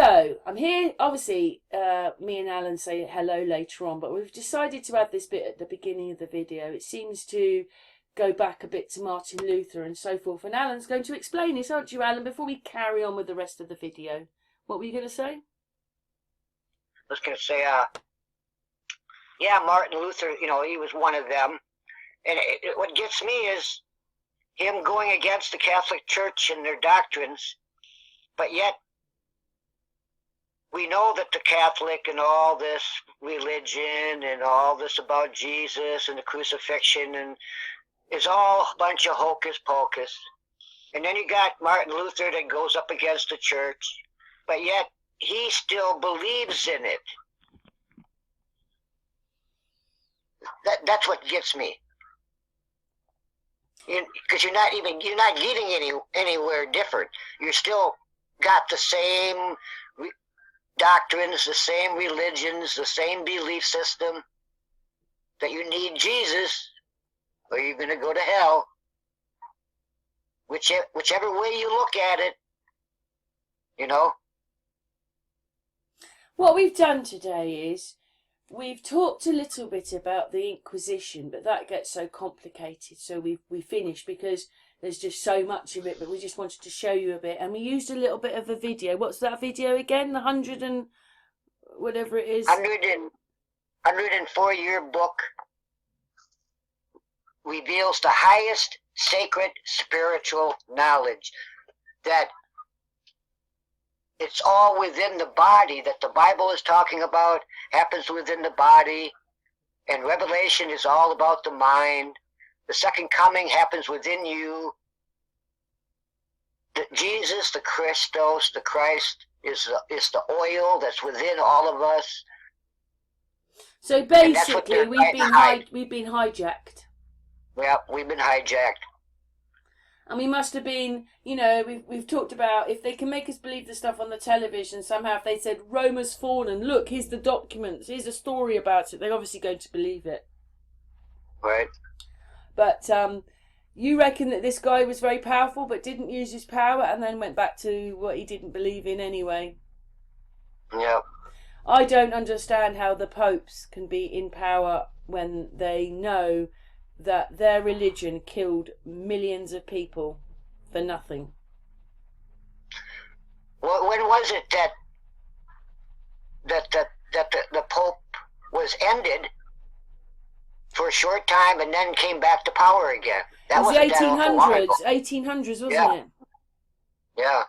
So, I'm here, obviously, me and Alan say hello later on, but we've decided to add this bit at the beginning of the video. It seems to go back a bit to Martin Luther and so forth, and Alan's going to explain this, aren't you, Alan, before we carry on with the rest of the video? What were you going to say? I was going to say, yeah, Martin Luther, he was one of them. And what gets me is him going against the Catholic Church and their doctrines, but yet we know that the Catholic and all this religion and all this about Jesus and the crucifixion and is all a bunch of hocus pocus. And then you got Martin Luther that goes up against the church, but yet he still believes in it. That's what gets me. Because you're not getting anywhere different. You're still got the same doctrines, the same religions, the same belief system, that you need Jesus or you're going to go to hell. Whichever way you look at it, What we've done today is we've talked a little bit about the Inquisition, but that gets so complicated, so we finished because there's just so much of it, but we just wanted to show you a bit, and we used a little bit of a video. What's that video again? The 100 and whatever it is? 104-year book reveals the highest sacred spiritual knowledge, that it's all within the body, that the Bible is talking about happens within the body, and Revelation is all about the mind. The second coming happens within you. Jesus, the Christos, the Christ, is the oil that's within all of us. So basically, we've been hijacked. Yeah, we've been hijacked. And we must have been, we've talked about if they can make us believe the stuff on the television somehow. If they said Rome has fallen, look, here's the documents, here's a story about it, they're obviously going to believe it. Right. But you reckon that this guy was very powerful but didn't use his power and then went back to what he didn't believe in anyway? Yeah. I don't understand how the popes can be in power when they know that their religion killed millions of people for nothing. Well, when was it that the Pope was ended for a short time and then came back to power again? That was the 1800s. 1800s, wasn't it? Yeah.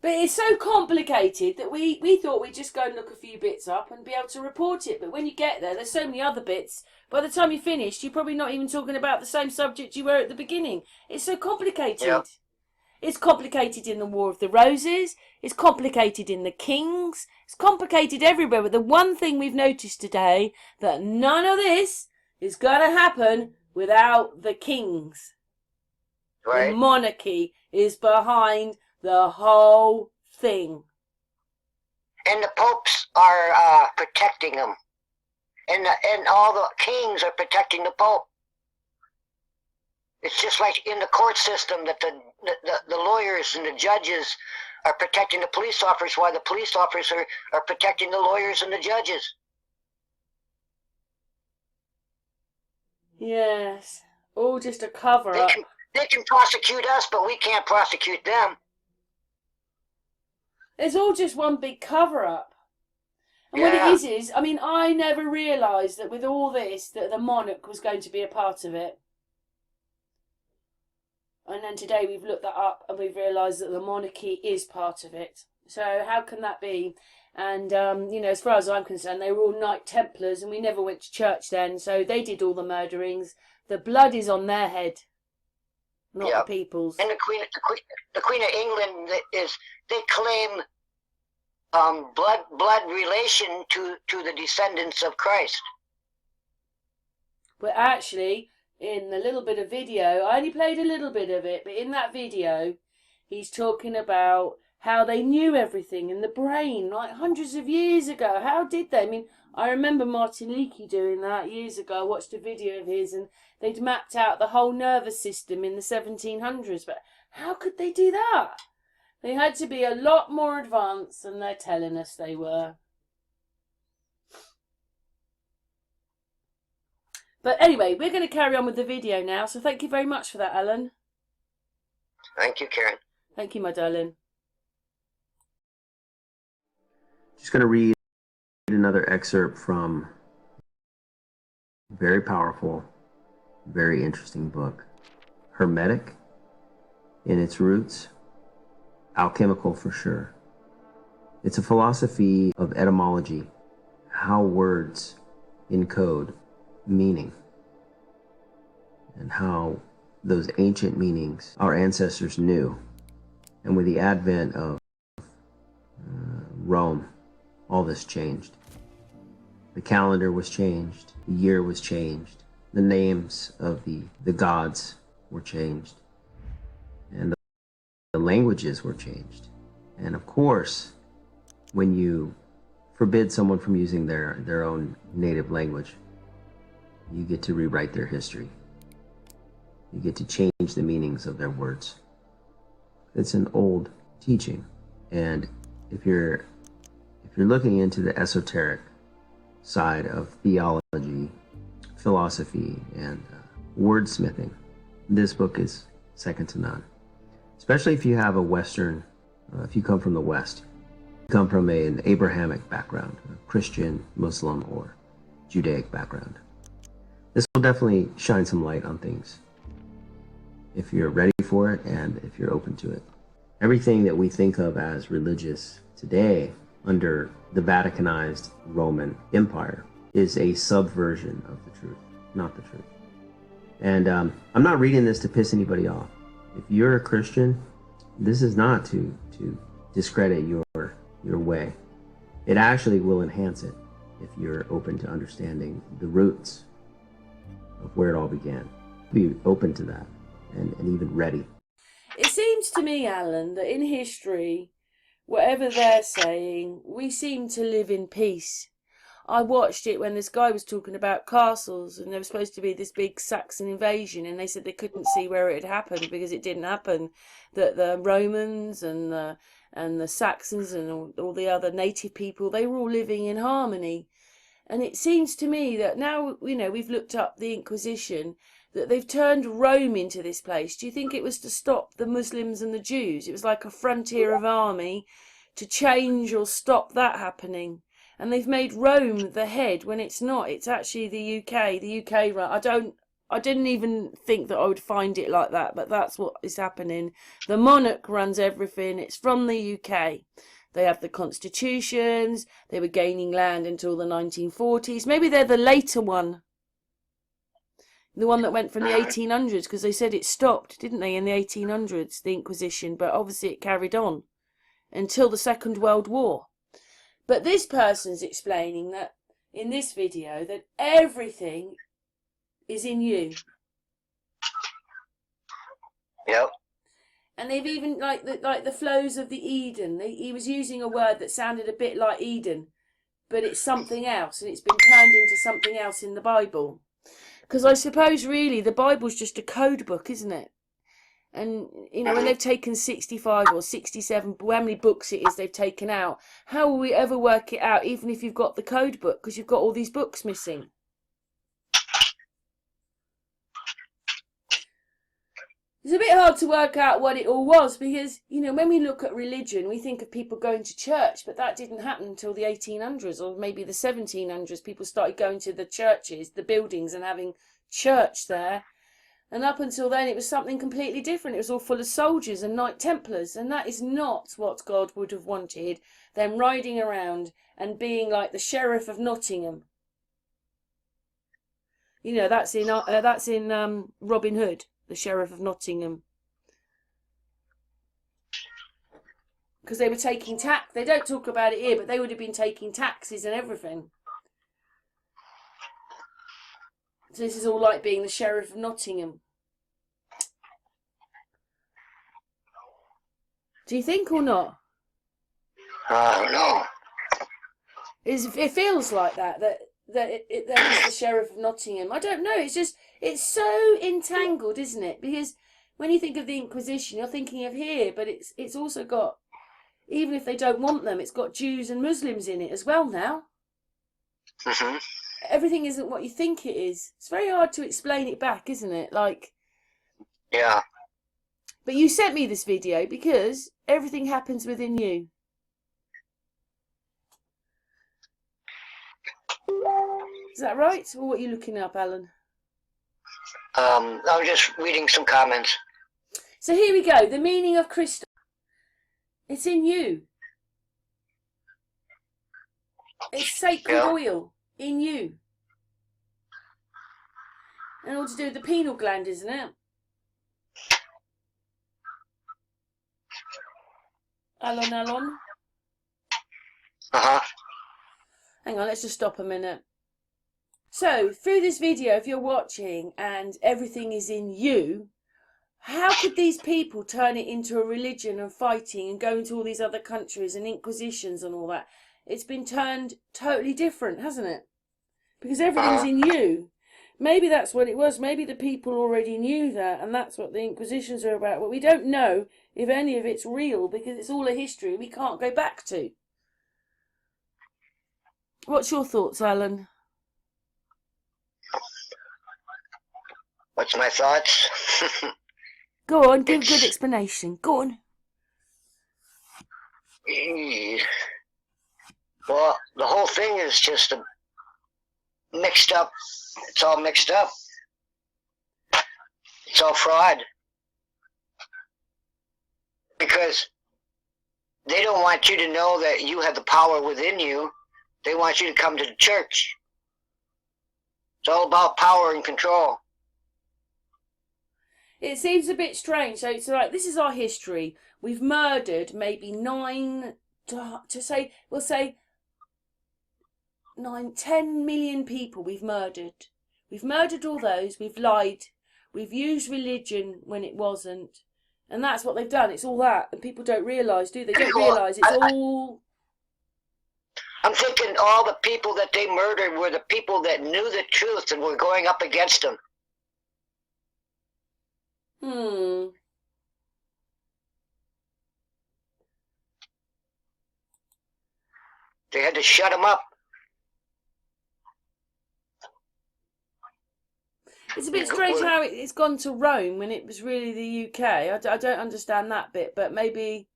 But it's so complicated that we thought we'd just go and look a few bits up and be able to report it. But when you get there, there's so many other bits. By the time you finished, you're probably not even talking about the same subject you were at the beginning. It's so complicated. Yep. It's complicated in the War of the Roses. It's complicated in the Kings. It's complicated everywhere. But the one thing we've noticed today, that none of this is going to happen without the kings. Right. The monarchy is behind the whole thing. And the popes are protecting them. And all the kings are protecting the pope. It's just like in the court system that the lawyers and the judges are protecting the police officers while the police officers are protecting the lawyers and the judges. Yes. All just a cover-up. They can prosecute us, but we can't prosecute them. It's all just one big cover-up. And what it is, I mean, I never realised that with all this, that the monarch was going to be a part of it. And then today we've looked that up and we've realised that the monarchy is part of it. So how can that be? And, as far as I'm concerned, they were all Knight Templars and we never went to church then. So they did all the murderings. The blood is on their head, not the people's. And the Queen of England they claim blood relation to the descendants of Christ. But actually, in the little bit of video, I only played a little bit of it, but in that video, he's talking about how they knew everything in the brain, like hundreds of years ago. How did they? I mean, I remember Martin Leakey doing that years ago. I watched a video of his and they'd mapped out the whole nervous system in the 1700s. But how could they do that? They had to be a lot more advanced than they're telling us they were. But anyway, we're going to carry on with the video now. So thank you very much for that, Alan. Thank you, Karen. Thank you, my darling. Just going to read another excerpt from a very powerful, very interesting book. Hermetic in its roots, alchemical for sure. It's a philosophy of etymology, how words encode meaning, and how those ancient meanings our ancestors knew. And with the advent of Rome, all this changed. The calendar was changed, the year was changed, the names of the gods were changed, and the languages were changed. And of course, when you forbid someone from using their own native language, you get to rewrite their history. You get to change the meanings of their words. It's an old teaching, and if you're looking into the esoteric side of theology, philosophy, and wordsmithing, this book is second to none. Especially if you have a Western, if you come from the West, you come from an Abrahamic background, a Christian, Muslim, or Judaic background. This will definitely shine some light on things if you're ready for it and if you're open to it. Everything that we think of as religious today under the Vaticanized Roman Empire is a subversion of the truth, not the truth. And I'm not reading this to piss anybody off. If you're a Christian, this is not to discredit your way. It actually will enhance it if you're open to understanding the roots of where it all began. Be open to that and even ready. It seems to me, Alan, that in history, whatever they're saying, we seem to live in peace. I watched it when this guy was talking about castles, and there was supposed to be this big Saxon invasion, and they said they couldn't see where it had happened because it didn't happen. That the Romans and the Saxons and all the other native people, they were all living in harmony. And it seems to me that now, we've looked up the Inquisition, that they've turned Rome into this place. Do you think it was to stop the Muslims and the Jews? It was like a frontier of army to change or stop that happening. And they've made Rome the head when it's not. It's actually the UK. The UK run. I didn't even think that I would find it like that, but that's what is happening. The monarch runs everything. It's from the UK. They have the constitutions. They were gaining land until the 1940s. Maybe they're the later one. The one that went from the 1800s, because they said it stopped, didn't they, in the 1800s, the Inquisition, but obviously it carried on until the Second World War. But this person's explaining that in this video that everything is in you. Yep. And they've even like the flows of the Eden. He was using a word that sounded a bit like Eden, but it's something else, and it's been turned into something else in the Bible. Because I suppose really the Bible's just a code book, isn't it? And, when they've taken 65 or 67, how many books it is they've taken out, how will we ever work it out, even if you've got the code book, because you've got all these books missing? It's a bit hard to work out what it all was, because, when we look at religion, we think of people going to church, but that didn't happen until the 1800s or maybe the 1700s. People started going to the churches, the buildings, and having church there. And up until then, it was something completely different. It was all full of soldiers and Knight Templars, and that is not what God would have wanted, them riding around and being like the Sheriff of Nottingham. That's in Robin Hood. The Sheriff of Nottingham. Because they were taking tax. They don't talk about it here, but they would have been taking taxes and everything. So this is all like being the Sheriff of Nottingham. Do you think or not? I don't know. It feels like that is the Sheriff of Nottingham. I don't know. It's so entangled, isn't it? Because when you think of the Inquisition, you're thinking of here, but it's also got, even if they don't want them, it's got Jews and Muslims in it as well now. Mm-hmm. Everything isn't what you think it is. It's very hard to explain it back, isn't it? Like, Yeah. but you sent me this video because everything happens within you. Is that right? Or what are you looking up, Alan? I was just reading some comments. So here we go. The meaning of crystal. It's in you. It's sacred oil in you. And all to do with the pineal gland, isn't it? Alan. Uh-huh. Hang on, let's just stop a minute. So, through this video, if you're watching and everything is in you, how could these people turn it into a religion and fighting and going to all these other countries and inquisitions and all that? It's been turned totally different, hasn't it? Because everything's in you. Maybe that's what it was. Maybe the people already knew that, and that's what the inquisitions are about. But we don't know if any of it's real because it's all a history we can't go back to. What's your thoughts, Alan? What's my thoughts? Go on, give a good explanation. Go on. Well, the whole thing is just mixed up. It's all mixed up. It's all fraud. Because they don't want you to know that you have the power within you. They want you to come to the church. It's all about power and control. It seems a bit strange. So it's like, this is our history. We've murdered maybe 10 million people we've murdered. We've murdered all those. We've lied. We've used religion when it wasn't. And that's what they've done. It's all that. And people don't realise, do they? They don't realise it's all... I'm thinking all the people that they murdered were the people that knew the truth and were going up against them. They had to shut them up. It's a bit strange how it's gone to Rome when it was really the UK. I don't understand that bit, but maybe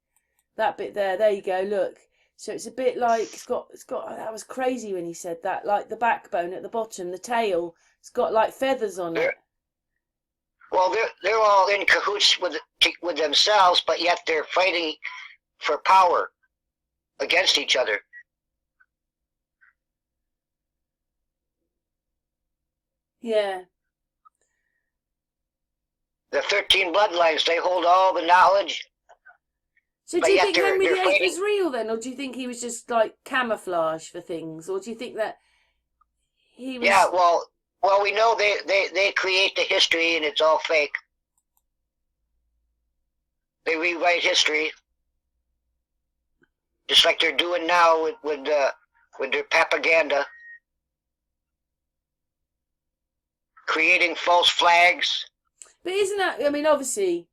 that bit there you go, look. So it's a bit like, it's got, that was crazy when he said that, like the backbone at the bottom, the tail, it's got like feathers on it. Well, they're all in cahoots with themselves, but yet they're fighting for power against each other. Yeah. The 13 bloodlines, they hold all the knowledge. So do you think Henry VIII was real then, or do you think he was just like camouflage for things, or do you think that he was... Yeah, well, we know they create the history and it's all fake. They rewrite history, just like they're doing now with their propaganda, creating false flags. But isn't that, I mean, obviously,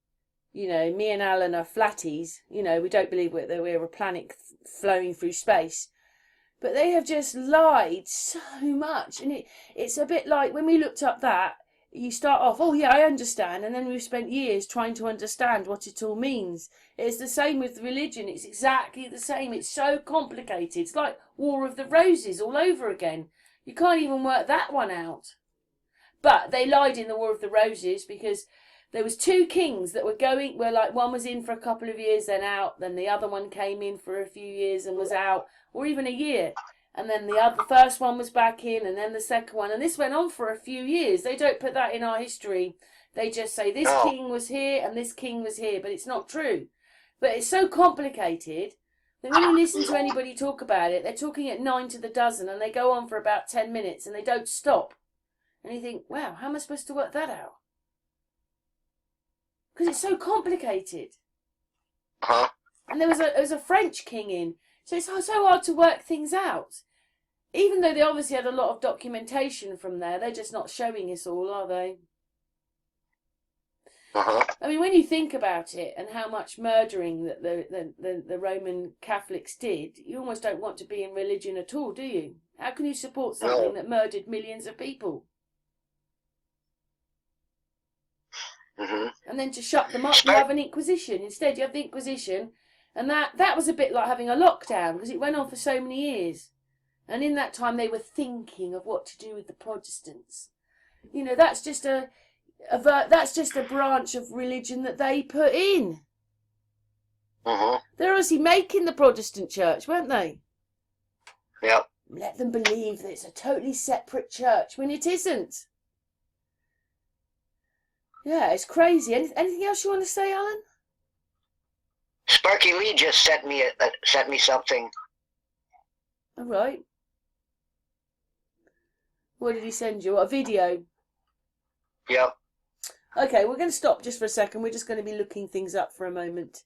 you know, me and Alan are flatties. You know, we don't believe that we're a planet flowing through space. But they have just lied so much. And it's a bit like when we looked up that, you start off, oh yeah, I understand. And then we've spent years trying to understand what it all means. It's the same with religion. It's exactly the same. It's so complicated. It's like War of the Roses all over again. You can't even work that one out. But they lied in the War of the Roses because there was two kings that were like, one was in for a couple of years, then out. Then the other one came in for a few years and was out, or even a year. And then the first one was back in, and then the second one. And this went on for a few years. They don't put that in our history. They just say this king was here and this king was here, but it's not true. But it's so complicated that when you listen to anybody talk about it, they're talking at 9 to the dozen, and they go on for about 10 minutes, and they don't stop. And you think, wow, how am I supposed to work that out? Because it's so complicated. Huh? And there was a French king in. So it's so hard to work things out. Even though they obviously had a lot of documentation from there, they're just not showing us all, are they? I mean, when you think about it and how much murdering that the Roman Catholics did, you almost don't want to be in religion at all, do you? How can you support something that murdered millions of people? And then to shut them up, you have an Inquisition. Instead, you have the Inquisition, and that was a bit like having a lockdown because it went on for so many years. And in that time, they were thinking of what to do with the Protestants. You know, that's just a branch of religion that they put in. They're obviously making the Protestant church, weren't they? Yep. Let them believe that it's a totally separate church when it isn't. Yeah, it's crazy. Anything else you want to say, Alan? Sparky Lee just sent me something. All right. What did he send you? A video? Yep. Okay, we're going to stop just for a second. We're just going to be looking things up for a moment.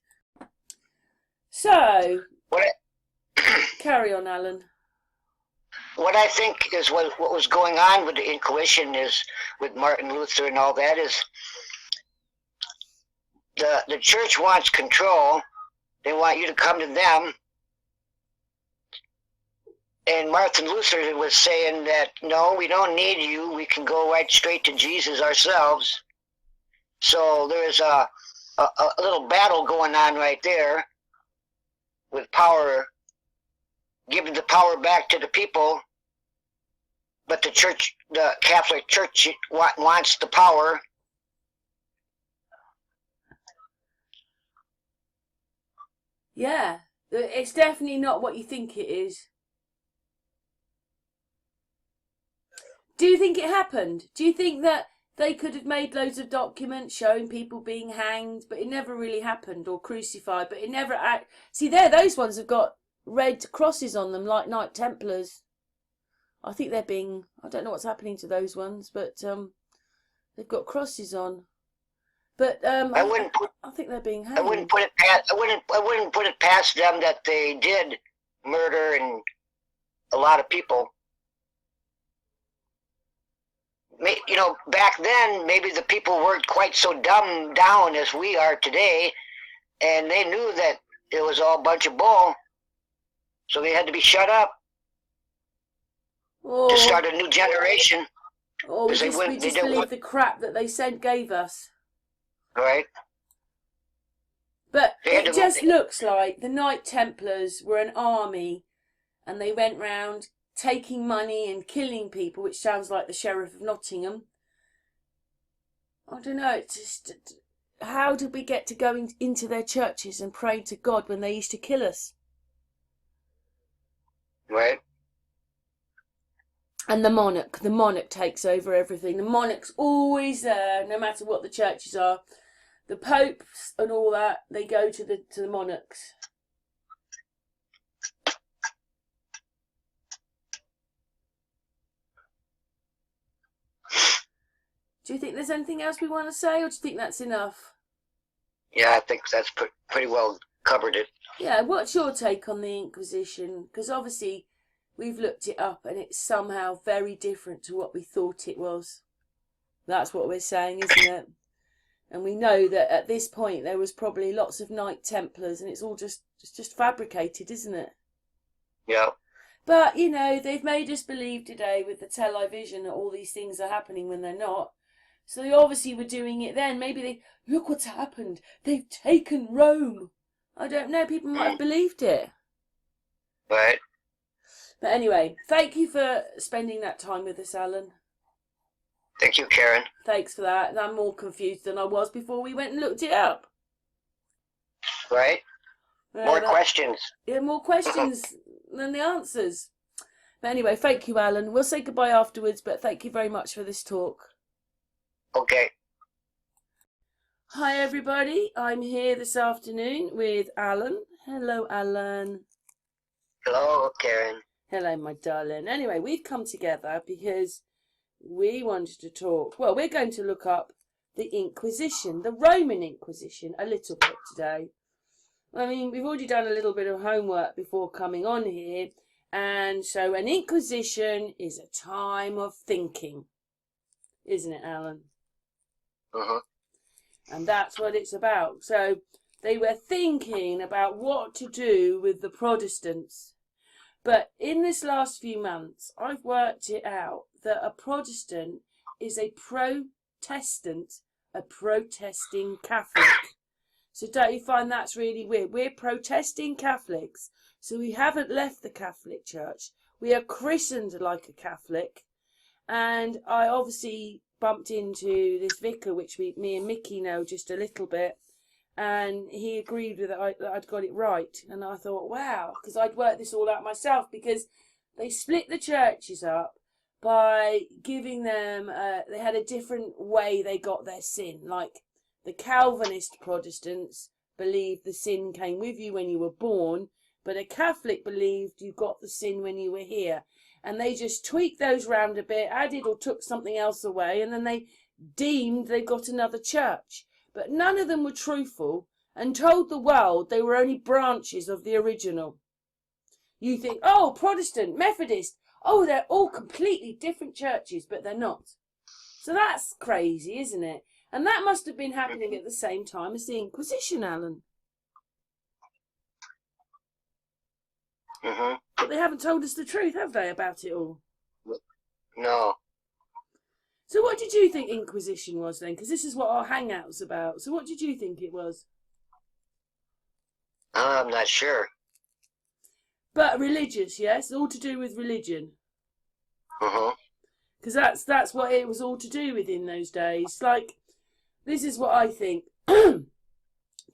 So, carry on, Alan. What I think is what was going on with the Inquisition is, with Martin Luther and all that, is the church wants control. They want you to come to them. And Martin Luther was saying that, no, we don't need you. We can go right straight to Jesus ourselves. So there's a little battle going on right there with power, giving the power back to the people. But the church, the Catholic Church, wants the power. Yeah, it's definitely not what you think it is. Do you think it happened? Do you think that they could have made loads of documents showing people being hanged, but it never really happened, or crucified, but it never... See, those ones have got red crosses on them, like Knight Templars. I think they're being... I don't know what's happening to those ones, but they've got crosses on. But I think they're being hanged. I wouldn't put it past them that they did murder and a lot of people. You know, back then, maybe the people weren't quite so dumbed down as we are today, and they knew that it was all a bunch of bull, so they had to be shut up to start a new generation. Or we just believe the crap that they gave us. Right. But it just looks like the Knight Templars were an army, and they went round taking money and killing people, which sounds like the Sheriff of Nottingham. I don't know, it's just... How did we get to go into their churches and pray to God when they used to kill us? Right. And the monarch takes over everything. The monarch's always there, no matter what the churches are. The popes and all that, they go to the monarchs. Do you think there's anything else we want to say, or do you think that's enough? Yeah, I think that's pretty well covered it. Yeah, what's your take on the Inquisition? Because obviously we've looked it up and it's somehow very different to what we thought it was. That's what we're saying, isn't it? And we know that at this point there was probably lots of Knight Templars, and it's all just fabricated, isn't it? Yeah. But, you know, they've made us believe today with the television that all these things are happening when they're not. So they obviously were doing it then. Maybe look what's happened. They've taken Rome. I don't know. People might have believed it. Right. But anyway, thank you for spending that time with us, Alan. Thank you, Karen. Thanks for that. And I'm more confused than I was before we went and looked it up. Right. More questions. Yeah, more questions than the answers. But anyway, thank you, Alan. We'll say goodbye afterwards, but thank you very much for this talk. Okay. Hi, everybody. I'm here this afternoon with Alan. Hello, Alan. Hello, Karen. Hello, my darling. Anyway, we've come together because we wanted to talk. Well, we're going to look up the Inquisition, the Roman Inquisition, a little bit today. I mean, we've already done a little bit of homework before coming on here. And so an Inquisition is a time of thinking. Isn't it, Alan? Uh-huh. And that's what it's about. So they were thinking about what to do with the Protestants. But in this last few months, I've worked it out that a Protestant is a Protestant, a protesting Catholic. So don't you find that's really weird? We're protesting Catholics, so we haven't left the Catholic Church. We are christened like a Catholic. And I obviously bumped into this vicar, which me and Mickey know just a little bit. And he agreed with it, that I'd got it right. And I thought, wow, because I'd worked this all out myself, because they split the churches up by giving them, they had a different way they got their sin. Like the Calvinist Protestants believed the sin came with you when you were born, but a Catholic believed you got the sin when you were here. And they just tweaked those round a bit, added or took something else away, and then they deemed they got another church. But none of them were truthful and told the world they were only branches of the original. You think, oh, Protestant, Methodist, oh, they're all completely different churches, but they're not. So that's crazy, isn't it? And that must have been happening at the same time as the Inquisition, Alan. Mm-hmm. But they haven't told us the truth, have they, about it all? No. So what did you think Inquisition was then? Because this is what our hangout's about. So what did you think it was? I'm not sure. But religious, yes? All to do with religion. Mm-hmm. Because that's what it was all to do with in those days. Like, this is what I think.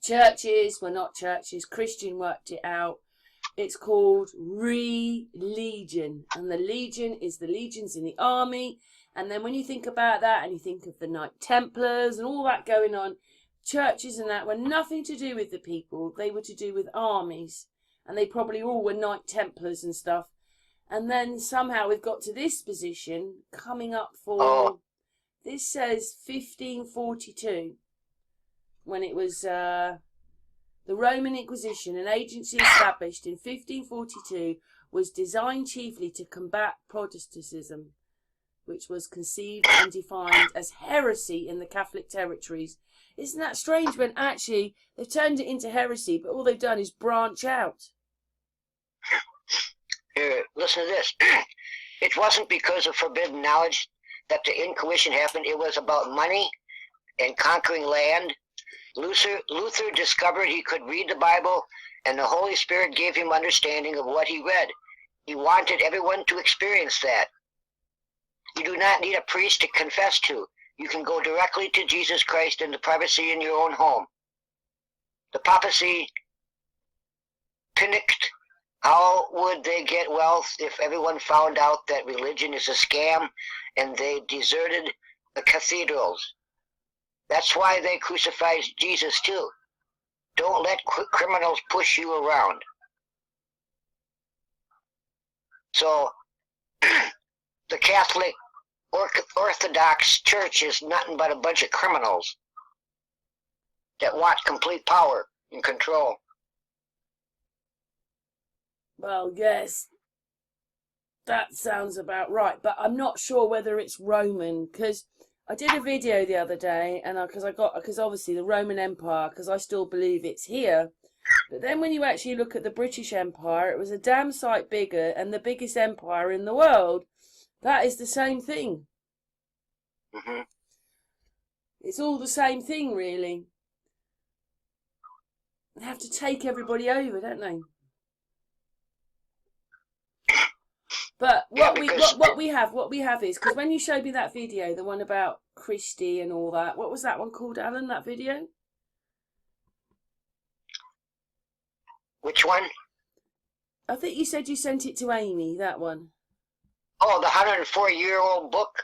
Churches were not churches. Christian worked it out. It's called religion. And the legion is the legions in the army. And then when you think about that and you think of the Knight Templars and all that going on, churches and that were nothing to do with the people. They were to do with armies. And they probably all were Knight Templars and stuff. And then somehow we've got to this position coming up for, this says 1542, when it was the Roman Inquisition, an agency established in 1542, was designed chiefly to combat Protestantism, which was conceived and defined as heresy in the Catholic territories. Isn't that strange when actually they've turned it into heresy, but all they've done is branch out? Here, listen to this. It wasn't because of forbidden knowledge that the Inquisition happened. It was about money and conquering land. Luther discovered he could read the Bible, and the Holy Spirit gave him understanding of what he read. He wanted everyone to experience that. You do not need a priest to confess to. You can go directly to Jesus Christ in the privacy in your own home. The papacy panicked. How would they get wealth if everyone found out that religion is a scam and they deserted the cathedrals? That's why they crucified Jesus too. Don't let criminals push you around. So, the Catholic Orthodox Church is nothing but a bunch of criminals that want complete power and control. Well, yes, that sounds about right, but I'm not sure whether it's Roman, because I did a video the other day, and because obviously the Roman Empire, because I still believe it's here, but then when you actually look at the British Empire, it was a damn sight bigger and the biggest empire in the world. That is the same thing. Mm-hmm. It's all the same thing, really. They have to take everybody over, don't they? But what we have is, because when you showed me that video, the one about Christie and all that, what was that one called, Alan? That video? Which one? I think you said you sent it to Amy. That one. Oh, the 104-year-old book.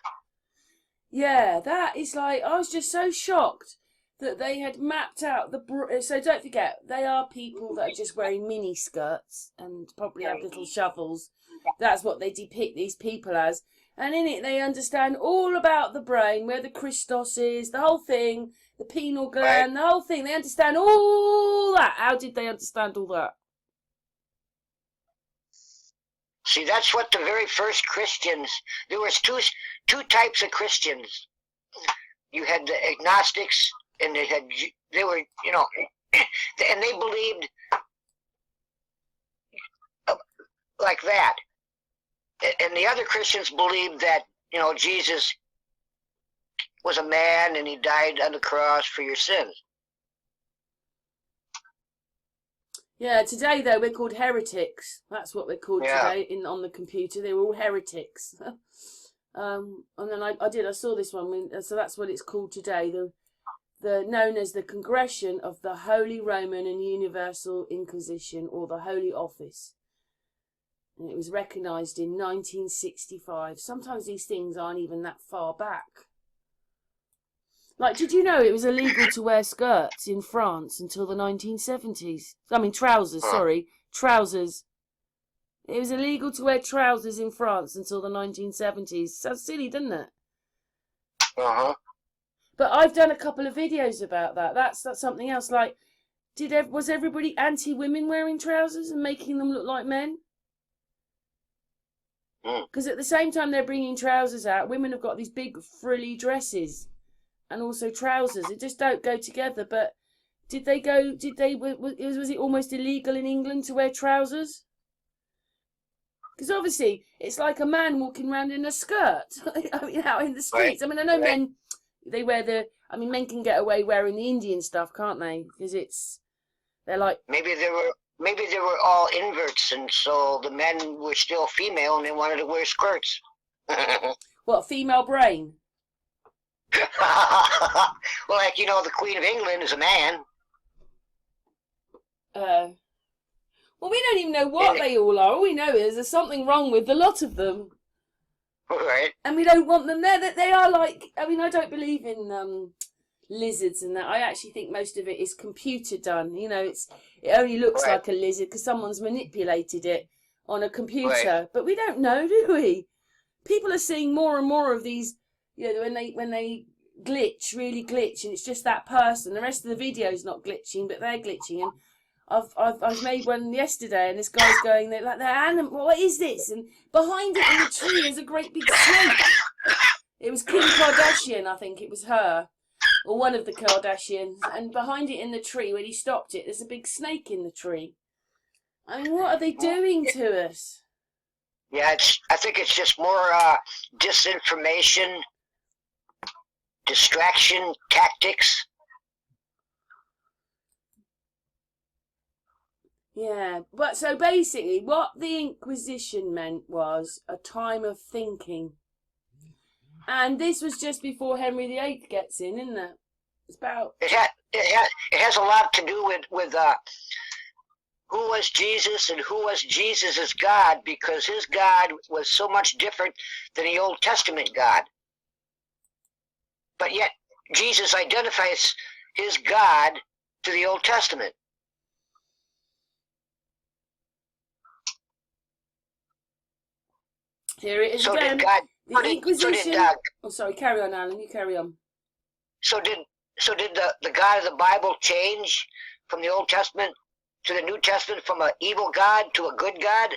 Yeah, that is like, I was just so shocked that they had mapped out the. So don't forget, they are people that are just wearing mini skirts and probably have little shovels. That's what they depict these people as. And in it, they understand all about the brain, where the Christos is, the whole thing, the pineal gland, the whole thing. They understand all that. How did they understand all that? See, that's what the very first Christians, there was two types of Christians. You had the agnostics and they were, you know, and they believed like that. And the other Christians believed that, you know, Jesus was a man and he died on the cross for your sins. Yeah, today though we're called heretics. That's what we're called today on the computer. They were all heretics. And then I saw this one. So that's what it's called today. The known as the Congregation of the Holy Roman and Universal Inquisition, or the Holy Office. And it was recognised in 1965. Sometimes these things aren't even that far back. Like, did you know it was illegal to wear skirts in France until the 1970s? I mean, trousers, sorry. Trousers. It was illegal to wear trousers in France until the 1970s. Sounds silly, doesn't it? Uh-huh. But I've done a couple of videos about that. That's something else. Like, was everybody anti-women wearing trousers and making them look like men? Because at the same time they're bringing trousers out, women have got these big frilly dresses and also trousers. It just don't go together. But was it almost illegal in England to wear trousers? Because obviously it's like a man walking around in a skirt. I mean, out in the streets. I mean, I know men, they wear men can get away wearing the Indian stuff, can't they? Because they're like... Maybe they were all inverts, and so the men were still female and they wanted to wear skirts. What, female brain? Well, like, you know, the Queen of England is a man. Well, we don't even know what they all are. All we know is there's something wrong with a lot of them. Right. And we don't want them there. That they are like... I mean, I don't believe in lizards and that. I actually think most of it is computer done. You know, it only looks like a lizard because someone's manipulated it on a computer. Right. But we don't know, do we? People are seeing more and more of these, you know, when they really glitch, and it's just that person. The rest of the video is not glitching, but they're glitching. And I've made one yesterday, and this guy's going, they're animal. What is this? And behind it in the tree is a great big snake. It was Kim Kardashian, I think it was her, or one of the Kardashians. And behind it in the tree, when he stopped it, there's a big snake in the tree. I mean, what are they doing to us? Yeah, I think it's just more disinformation, distraction tactics. Yeah, but so basically what the Inquisition meant was a time of thinking. And this was just before Henry VIII gets in, isn't it? It's about... It has a lot to do with who was Jesus and who was Jesus' God, because his God was so much different than the Old Testament God. But yet Jesus identifies his God to the Old Testament. Here it is So again. did God. The Inquisition... Oh, sorry, carry on, Alan. You carry on. So did the God of the Bible change from the Old Testament to the New Testament, from an evil God to a good God?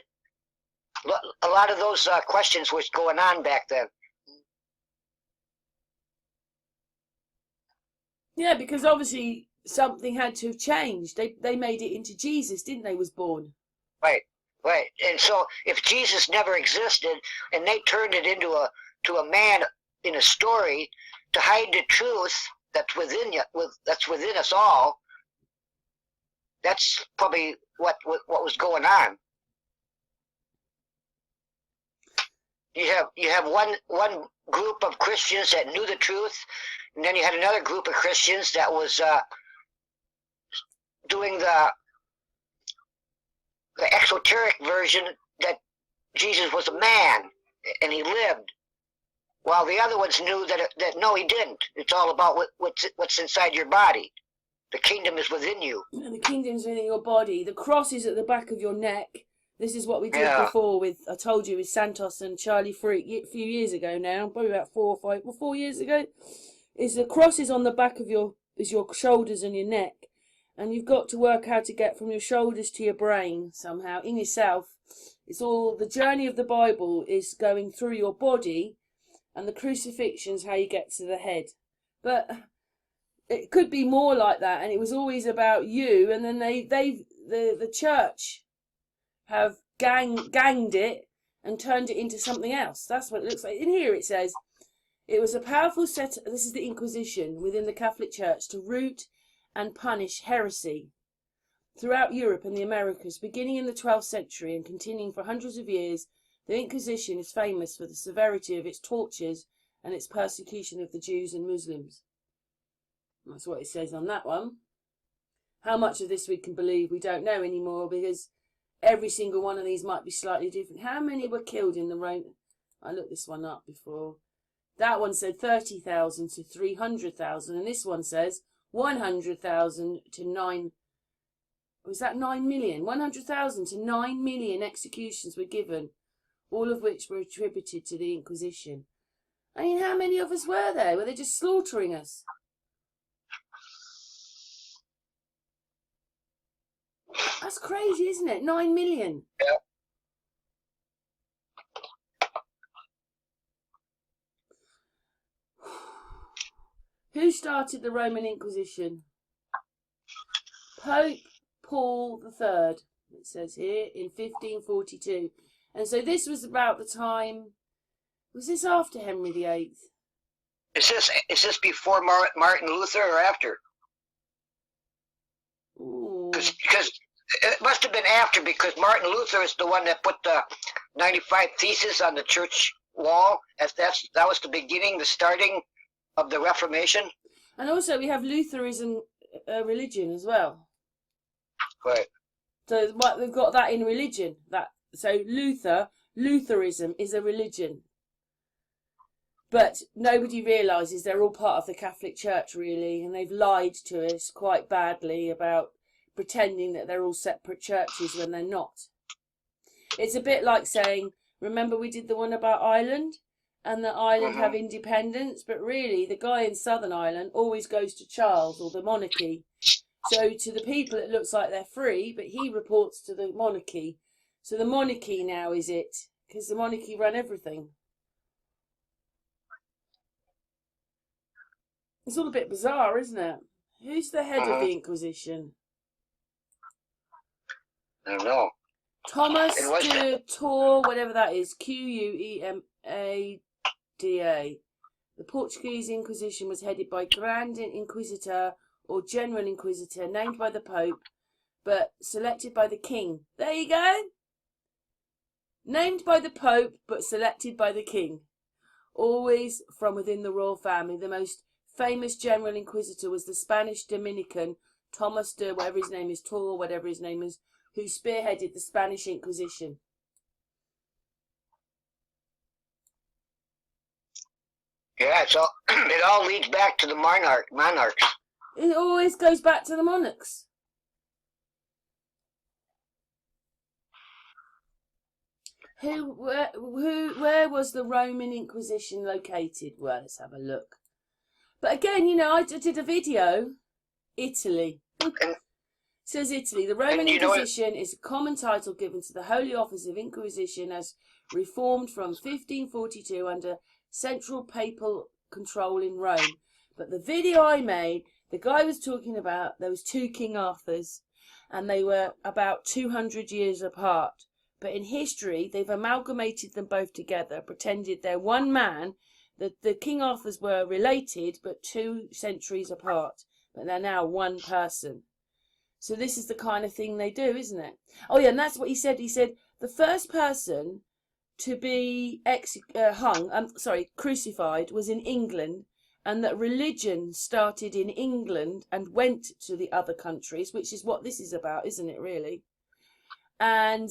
A lot of those questions was going on back then. Yeah, because obviously something had to have changed. They made it into Jesus, didn't they, was born? Right. Right, and so if Jesus never existed, and they turned it into a man in a story to hide the truth that's within us all, that's probably what was going on. You have one group of Christians that knew the truth, and then you had another group of Christians that was doing the exoteric version that Jesus was a man and he lived, while the other ones knew that no, he didn't. It's all about what's inside your body. The kingdom is within you. And the kingdom's within your body. The cross is at the back of your neck. This is what we did before I told you, with Santos and Charlie Freak a few years ago now, probably about 4 years ago. Is the cross is on the back of your shoulders and your neck. And you've got to work how to get from your shoulders to your brain somehow, in yourself. It's all, the journey of the Bible is going through your body, and the crucifixion's how you get to the head. But it could be more like that, and it was always about you, and then the church have ganged it and turned it into something else. That's what it looks like. In here it says, it was a powerful set, this is the Inquisition within the Catholic Church, to root and punish heresy throughout Europe and the Americas, beginning in the 12th century and continuing for hundreds of years. The Inquisition is famous for the severity of its tortures and its persecution of the Jews and Muslims. That's what it says on that one. How much of this we can believe, we don't know anymore, because every single one of these might be slightly different. How many were killed in the Rome? I looked this one up before. That one said 30,000 to 300,000, and this one says 100,000 to 9. Was that 9 million? 100,000 to 9 million executions were given, all of which were attributed to the Inquisition. I mean, how many of us were there? Were they just slaughtering us? That's crazy, isn't it? 9 million. Yeah. Who started the Roman Inquisition? Pope Paul III, it says here, in 1542. And so this was about the time, was this after Henry VIII? Is this before Martin Luther or after? Because it must have been after, because Martin Luther is the one that put the 95 Theses on the church wall. That was the beginning, the starting of the Reformation. And also we have Lutheranism religion as well. Right. So we've got that in religion. So Lutheranism is a religion. But nobody realises they're all part of the Catholic Church, really, and they've lied to us quite badly about pretending that they're all separate churches when they're not. It's a bit like saying, remember we did the one about Ireland? And that Ireland have independence, but really the guy in Southern Ireland always goes to Charles or the monarchy. So to the people it looks like they're free, but he reports to the monarchy. So the monarchy now is it, because the monarchy run everything. It's all a bit bizarre, isn't it? Who's the head of the Inquisition? I don't know. Thomas de Tor, whatever that is, Quemada. The Portuguese Inquisition was headed by Grand Inquisitor or General Inquisitor, named by the Pope, but selected by the King. There you go. Named by the Pope, but selected by the King. Always from within the royal family. The most famous General Inquisitor was the Spanish Dominican Thomas de, whatever his name is, Tor, whatever his name is, who spearheaded the Spanish Inquisition. Yeah, so it all leads back to the monarchs. It always goes back to the monarchs. Where was the Roman Inquisition located? Well, let's have a look. But again, you know, I did a video. Italy. Says Italy. The Roman Inquisition is a common title given to the Holy Office of Inquisition as reformed from 1542 under central papal control in Rome. But the video I made, the guy was talking about there was two King Arthurs and they were about 200 years apart. But in history, they've amalgamated them both together, pretended they're one man, that the King Arthurs were related but 2 centuries apart. But they're now one person. So this is the kind of thing they do, isn't it? Oh yeah, and that's what he said. He said the first person to be crucified was in England, and that religion started in England and went to the other countries, which is what this is about, isn't it, really? And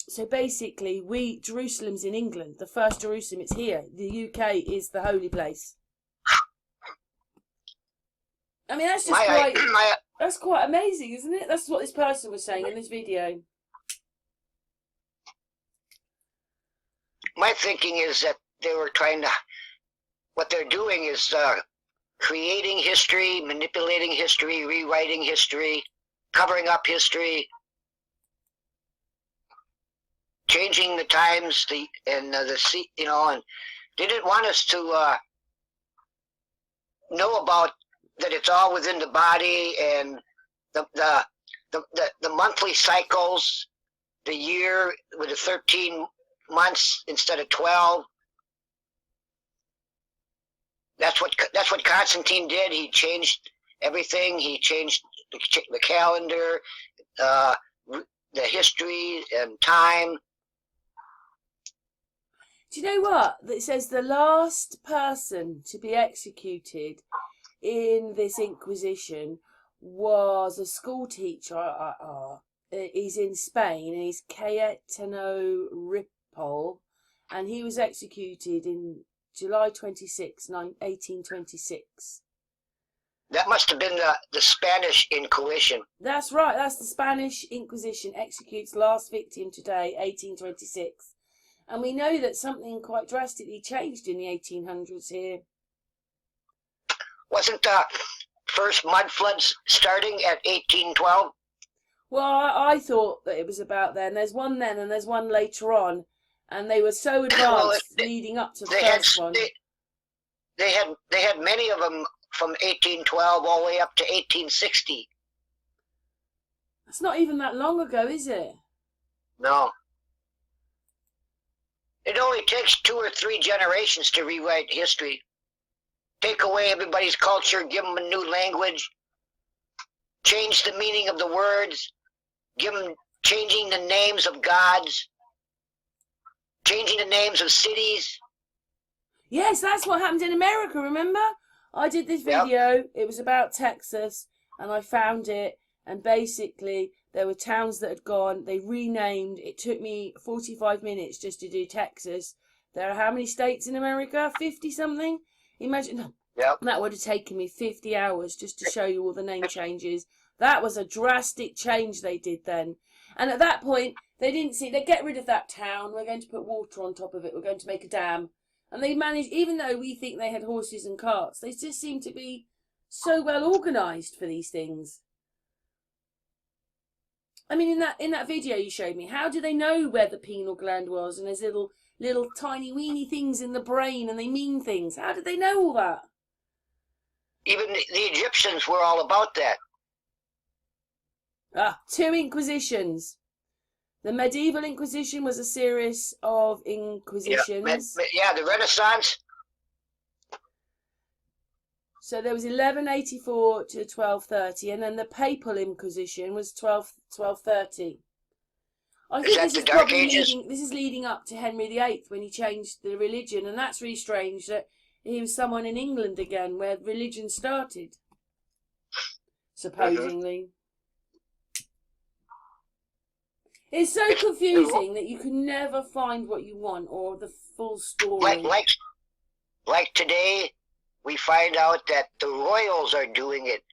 so basically, Jerusalem's in England. The first Jerusalem, it's here. The UK is the holy place. I mean, that's just that's quite amazing, isn't it? That's what this person was saying in this video. My thinking is that they were what they're doing is creating history, manipulating history, rewriting history, covering up history, changing the times, and they didn't want us to know about that it's all within the body, and the monthly cycles, the year with the 13 months instead of 12. That's what Constantine did. He changed everything. He changed the calendar, the history and time. Do you know what? It says the last person to be executed in this Inquisition was a school teacher. He's in Spain, and he's Cayetano Ripoll, and he was executed in July 26, 1826. That must have been the Spanish Inquisition. That's right, that's the Spanish Inquisition. Executes last victim today, 1826. And we know that something quite drastically changed in the 1800s here. Wasn't the first mud floods starting at 1812? Well, I thought that it was about then. There's one then and there's one later on. And they were so advanced leading up to the first one. They had many of them from 1812 all the way up to 1860. That's not even that long ago, is it? No. It only takes 2 or 3 generations to rewrite history. Take away everybody's culture, give them a new language, change the meaning of the words, changing the names of gods, changing the names of cities. Yes, that's what happened in America, remember? I did this video, Yep. It was about Texas, and I found it, and basically there were towns that had gone, they renamed. It took me 45 minutes just to do Texas. There are how many states in America? 50 something? Imagine, Yep. That would have taken me 50 hours just to show you all the name changes. That was a drastic change they did then. And at that point, they didn't see, they get rid of that town, we're going to put water on top of it, we're going to make a dam. And they managed, even though we think they had horses and carts, they just seem to be so well organised for these things. I mean, in that video you showed me, how do they know where the pineal gland was? And there's little tiny weeny things in the brain, and they mean things. How did they know all that? Even the Egyptians were all about that. 2 Inquisitions. The medieval Inquisition was a series of inquisitions. Yeah, the Renaissance. So there was 1184 to 1230, and then the Papal Inquisition was 1230. I think this is probably leading up to Henry VIII when he changed the religion, and that's really strange that he was someone in England again where religion started, supposedly. It's so confusing that you can never find what you want or the full story. Like today, we find out that the royals are doing it.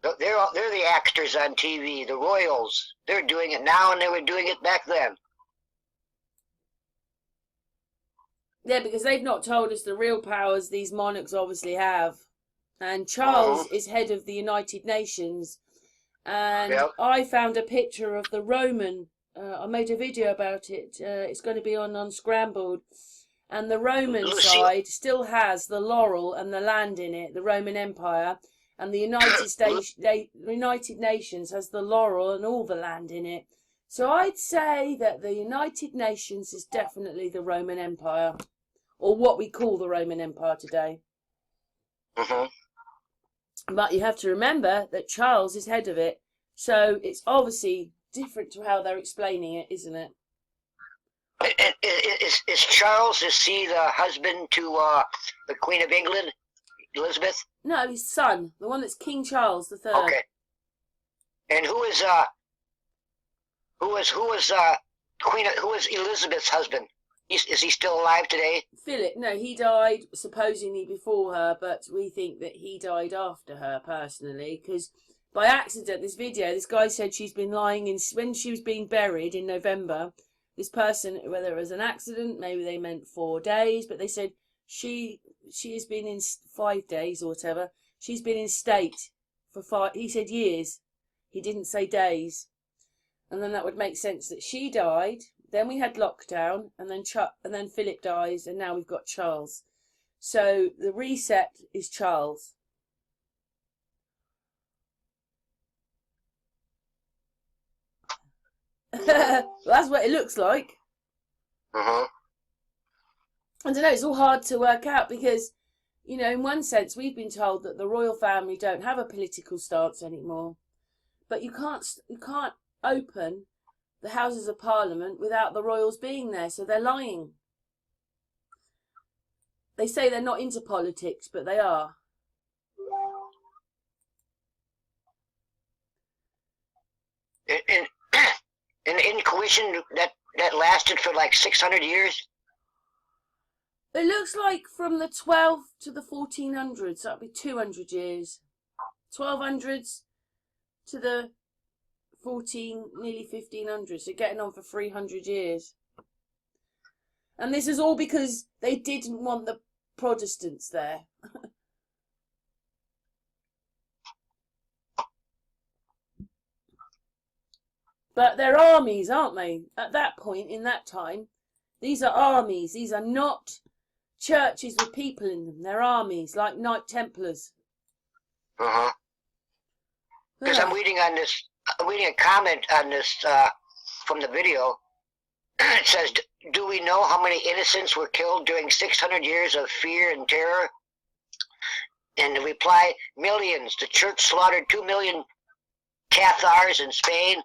They're the actors on TV, the royals. They're doing it now, and they were doing it back then. Yeah, because they've not told us the real powers these monarchs obviously have. And Charles is head of the United Nations. And I found a picture of the Roman. I made a video about it. It's going to be on Unscrambled. And the Roman side still has the laurel and the land in it, the Roman Empire. And the United Nations has the laurel and all the land in it. So I'd say that the United Nations is definitely the Roman Empire. Or what we call the Roman Empire today. But you have to remember that Charles is head of it. So it's obviously different to how they're explaining it, isn't it? Is Charles, is he the husband to the Queen of England, Elizabeth? No, his son, the one that's King Charles III. Okay. And who is Elizabeth's husband? Is he still alive today? Philip, no, he died supposedly before her, but we think that he died after her personally, because by accident, this guy said she's been lying in, when she was being buried in November, this person, whether it was an accident, maybe they meant 4 days, but they said she has been in 5 days or whatever. She's been in state for 5, he said years. He didn't say days. And then that would make sense that she died. Then we had lockdown, and then Philip dies, and now we've got Charles. So the reset is Charles. That's what it looks like. Uh-huh. I don't know, it's all hard to work out because, you know, in one sense we've been told that the royal family don't have a political stance anymore. But you can't open the Houses of Parliament without the royals being there, so they're lying. They say they're not into politics, but they are. In the Inquisition, that lasted for like 600 years. It looks like from the 12th to the 1400s, that'd be 200 years. 1200s to the nearly 1500s, so getting on for 300 years. And this is all because they didn't want the Protestants there. But they're armies, aren't they? At that point, in that time, these are armies. These are not churches with people in them. They're armies, like Knight Templars. Uh-huh. Because I'm reading a comment on this from the video. It says, do we know how many innocents were killed during 600 years of fear and terror? And the reply, millions. The church slaughtered 2 million Cathars in Spain.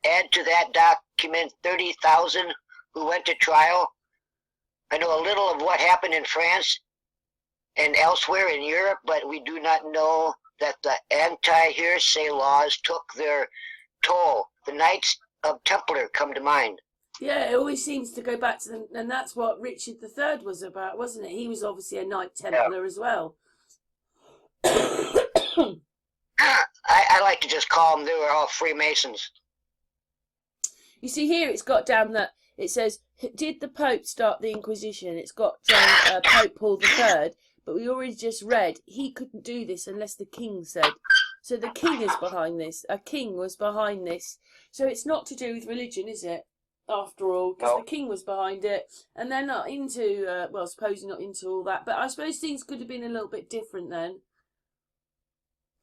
Add to that document 30,000 who went to trial. I know a little of what happened in France and elsewhere in Europe, but we do not know that the anti-heresy laws took their toll. The Knights of Templar come to mind. Yeah, it always seems to go back to them, and that's what Richard III was about, wasn't it? He was obviously a Knight Templar as well. I like to just call them, they were all Freemasons. You see here it's got down that, it says, did the Pope start the Inquisition? It's got Pope Paul III, but we already just read, he couldn't do this unless the king said. So the king is behind this. A king was behind this. So it's not to do with religion, is it? After all, because the king was behind it, and they're not into, well, supposedly not into all that, but I suppose things could have been a little bit different then.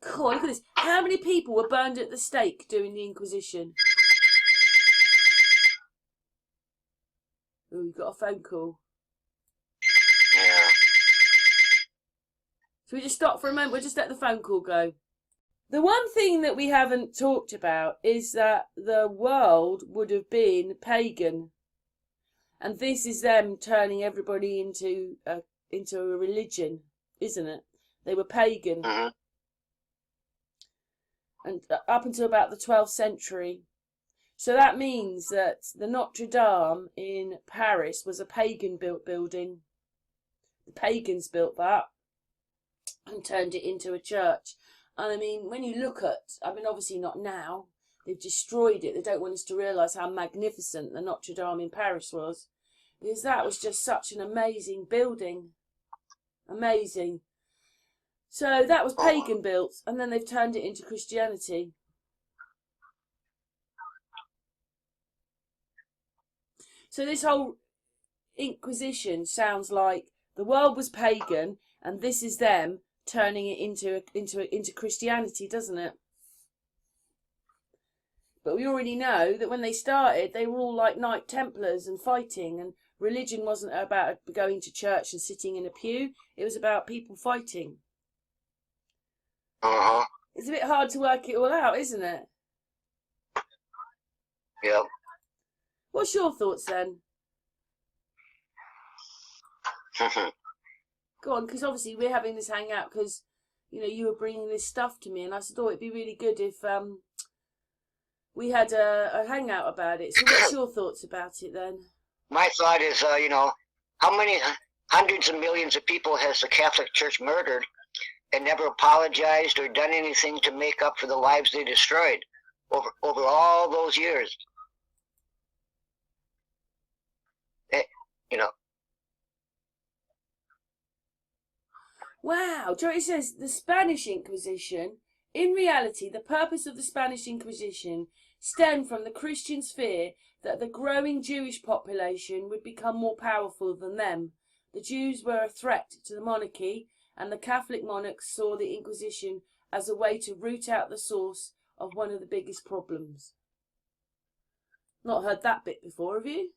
God, look at this. How many people were burned at the stake during the Inquisition? Oh, we've got a phone call. Yeah. So we just stop for a moment, we'll just let the phone call go. The one thing that we haven't talked about is that the world would have been pagan. And this is them turning everybody into a religion, isn't it? They were pagan. Mm-hmm. And up until about the 12th century. So that means that the Notre Dame in Paris was a pagan-built building. The pagans built that and turned it into a church. And I mean, when you look at, I mean, obviously not now, they've destroyed it. They don't want us to realise how magnificent the Notre Dame in Paris was. Because that was just such an amazing building. Amazing. So that was pagan built, and then they've turned it into Christianity. So this whole Inquisition sounds like the world was pagan, and this is them turning it into Christianity, doesn't it? But we already know that when they started, they were all like Knight Templars and fighting, and religion wasn't about going to church and sitting in a pew. It was about people fighting. Uh-huh. It's a bit hard to work it all out, isn't it? Yep. What's your thoughts then? Go on, because obviously we're having this hangout because, you know, you were bringing this stuff to me, and I thought it'd be really good if we had a hangout about it. So what's your thoughts about it then? My thought is, you know, how many hundreds of millions of people has the Catholic Church murdered and never apologized or done anything to make up for the lives they destroyed over all those years? You know. Wow, Joey says the Spanish Inquisition, in reality, the purpose of the Spanish Inquisition stemmed from the Christians' fear that the growing Jewish population would become more powerful than them. The Jews were a threat to the monarchy, and the Catholic monarchs saw the Inquisition as a way to root out the source of one of the biggest problems. Not heard that bit before, have you?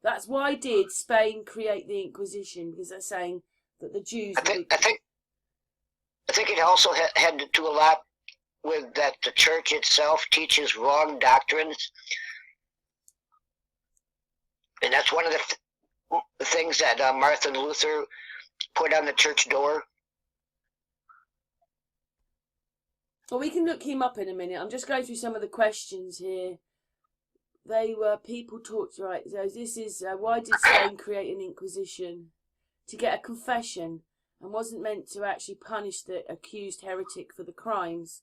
That's why did Spain create the Inquisition, because they're saying that the Jews. I think it also had to do a lot with that the church itself teaches wrong doctrines, and that's one of the things that Martin Luther put on the church door. Well, we can look him up in a minute. I'm just going through some of the questions here. They were people taught, right? So this is why did Spain create an Inquisition? To get a confession, and wasn't meant to actually punish the accused heretic for the crimes.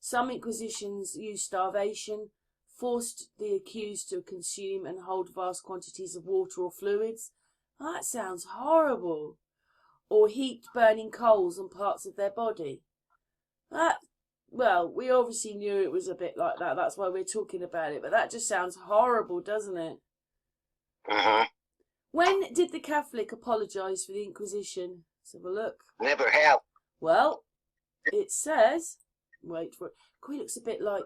Some Inquisitions used starvation, forced the accused to consume and hold vast quantities of water or fluids. Oh, that sounds horrible. Or heaped burning coals on parts of their body. Well, we obviously knew it was a bit like that. That's why we're talking about it. But that just sounds horrible, doesn't it? Uh-huh. When did the Catholic apologise for the Inquisition? Let's have a look. Never have. Well, it says... Wait for it. He looks a bit like...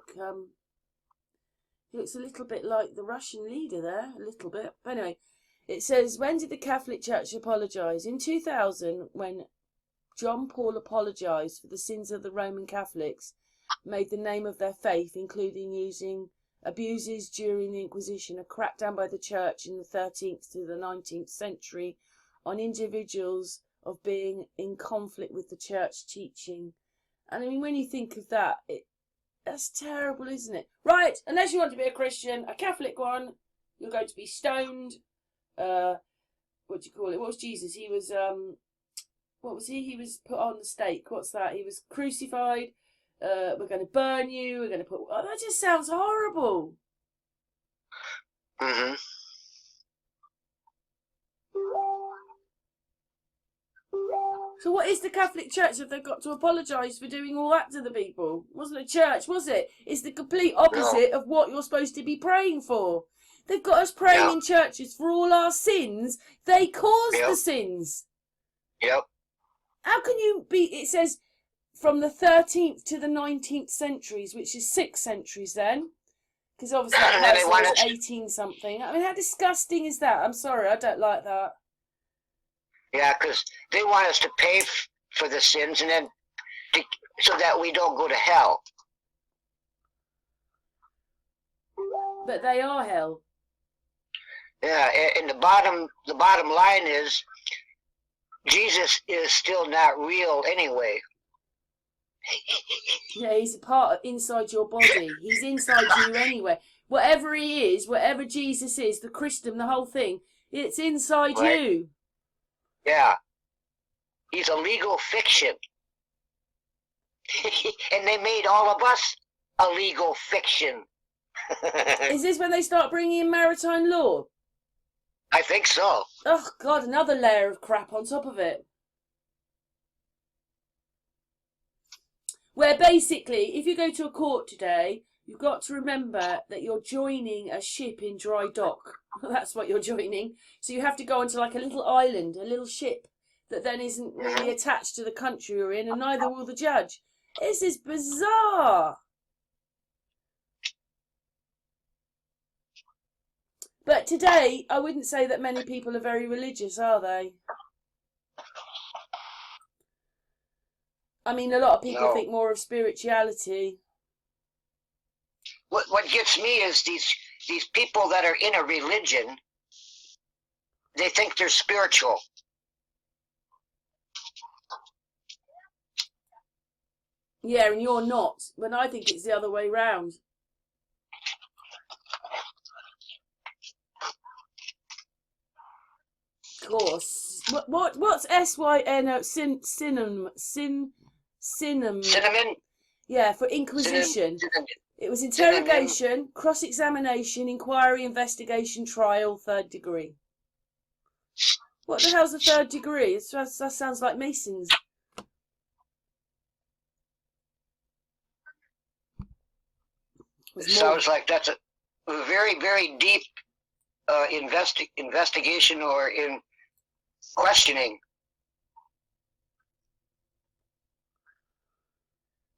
he looks a little bit like the Russian leader there. A little bit. But anyway, it says, when did the Catholic Church apologise? In 2000, when John Paul apologised for the sins of the Roman Catholics, made the name of their faith, including using abuses during the Inquisition, a crackdown by the Church in the 13th to the 19th century on individuals of being in conflict with the Church teaching. And I mean, when you think of that, that's terrible, isn't it? Right, unless you want to be a Christian, a Catholic one, you're going to be stoned. What do you call it? What was Jesus? He was, what was he? He was put on the stake. What's that? He was crucified. We're going to burn you. We're going to put... Oh, that just sounds horrible. Mm-hmm. So what is the Catholic Church if they've got to apologise for doing all that to the people? It wasn't a church, was it? It's the complete opposite of what you're supposed to be praying for. They've got us praying in churches for all our sins. They caused the sins. Yep. How can you be... It says from the 13th to the 19th centuries, which is 6 centuries then. Because obviously that person was 18-something. I mean, how disgusting is that? I'm sorry, I don't like that. Yeah, because they want us to pay for the sins, and then so that we don't go to hell. But they are hell. Yeah, and the bottom line is, Jesus is still not real anyway. Yeah, he's a part of inside your body. He's inside you anyway. Whatever he is, whatever Jesus is, the Christum, the whole thing, it's inside you. Yeah. He's a legal fiction. And they made all of us a legal fiction. Is this when they start bringing in maritime law? I think so. Oh, God, another layer of crap on top of it. Where basically, if you go to a court today, you've got to remember that you're joining a ship in dry dock. That's what you're joining. So you have to go onto like a little island, a little ship that then isn't really attached to the country you're in, and neither will the judge. This is bizarre. But today, I wouldn't say that many people are very religious, are they? I mean, a lot of people think more of spirituality. What gets me is these people that are in a religion, they think they're spiritual. Yeah, and you're not. When I think it's the other way round. Of course. What's SYN? Cinnamon. Yeah, for Inquisition. Cinnamon. It was interrogation, cross-examination, inquiry, investigation, trial, 3rd degree. What the hell's a 3rd degree? That sounds like Masons. It sounds like that's a very, very deep investigation or in questioning.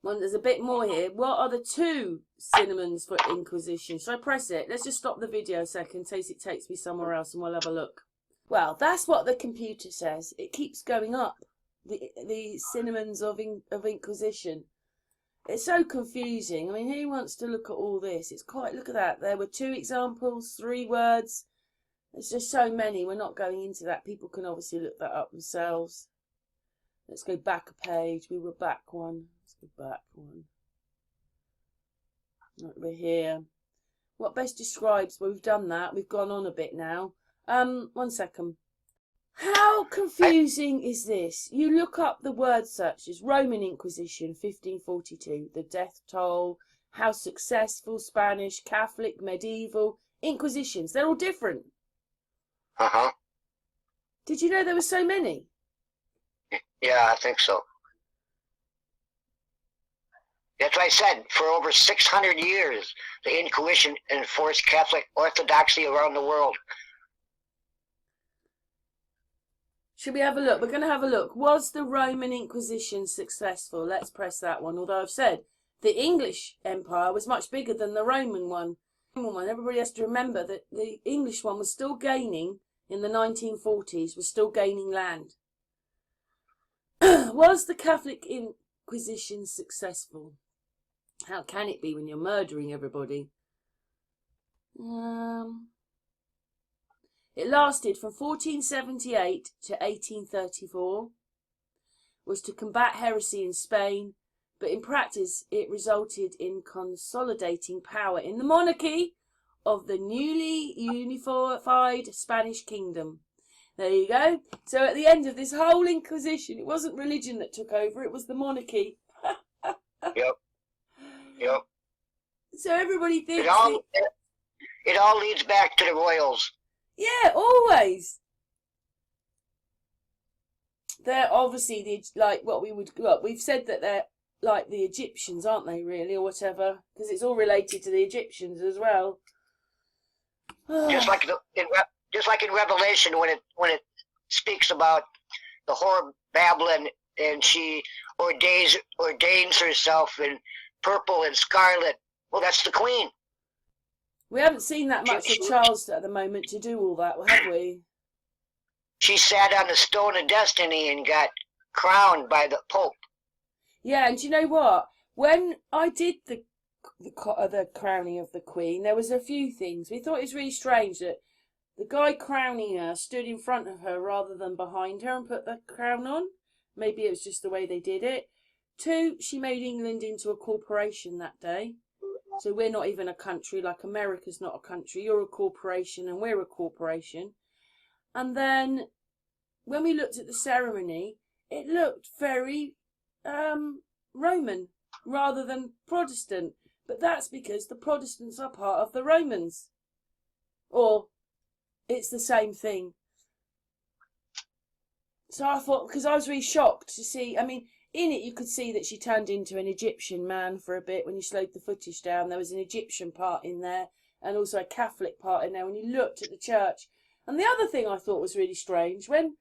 Well, there's a bit more here. What are the 2 synonyms for Inquisition? Should I press it? Let's just stop the video a second in case it takes me somewhere else and we'll have a look. Well, that's what the computer says. It keeps going up. The synonyms of Inquisition. It's so confusing. I mean, who wants to look at all this? It's quite, look at that. There were 2 examples, 3 words. There's just so many. We're not going into that. People can obviously look that up themselves. Let's go back a page. We were back one. Let's go back one. Right, we're here. What best describes? Well, we've done that. We've gone on a bit now. 1 second. How confusing is this? You look up the word searches. Roman Inquisition, 1542. The death toll. How successful. Spanish, Catholic, medieval. Inquisitions. They're all different. Uh-huh. Did you know there were so many? Yeah, I think so. That's what I said. For over 600 years, the Inquisition enforced Catholic orthodoxy around the world. Should we have a look? We're going to have a look. Was the Roman Inquisition successful? Let's press that one. Although I've said the English Empire was much bigger than the Roman one. Everybody has to remember that the English one was still gaining in the 1940s, was still gaining land. Was the Catholic Inquisition successful? How can it be when you're murdering everybody? It lasted from 1478 to 1834, was to combat heresy in Spain, but in practice it resulted in consolidating power in the monarchy of the newly unified Spanish kingdom. There you go. So at the end of this whole Inquisition, it wasn't religion that took over, it was the monarchy. Yep. Yep. So everybody thinks... It all leads back to the royals. Yeah, always. They're obviously we've said that they're like the Egyptians, aren't they? Really, or whatever, because it's all related to the Egyptians as well. Just like in Revelation, when it speaks about the whore of Babylon, and she ordains herself in purple and scarlet. Well, that's the queen. We haven't seen that much of Charles at the moment to do all that, have we? She sat on the stone of destiny and got crowned by the Pope. Yeah, and do you know what? When I did the crowning of the Queen, there was a few things. We thought it was really strange that the guy crowning her stood in front of her rather than behind her and put the crown on. Maybe it was just the way they did it. 2, she made England into a corporation that day. So we're not even a country, like America's not a country. You're a corporation and we're a corporation. And then when we looked at the ceremony, it looked very Roman rather than Protestant. But that's because the Protestants are part of the Romans. Or it's the same thing. So I thought, because I was really shocked to see, I mean, in it you could see that she turned into an Egyptian man for a bit when you slowed the footage down. There was an Egyptian part in there and also a Catholic part in there when you looked at the church. And the other thing I thought was really strange, when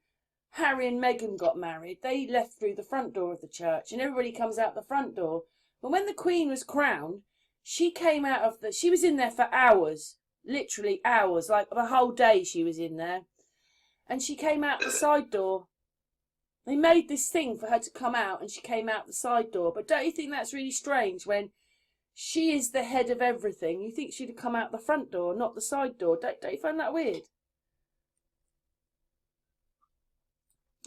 Harry and Meghan got married, they left through the front door of the church and everybody comes out the front door. But when the Queen was crowned, she came out of she was in there for hours, literally hours, like the whole day she was in there. And she came out the side door. They made this thing for her to come out and she came out the side door. But don't you think that's really strange when she is the head of everything? You think she'd have come out the front door, not the side door. Don't you find that weird?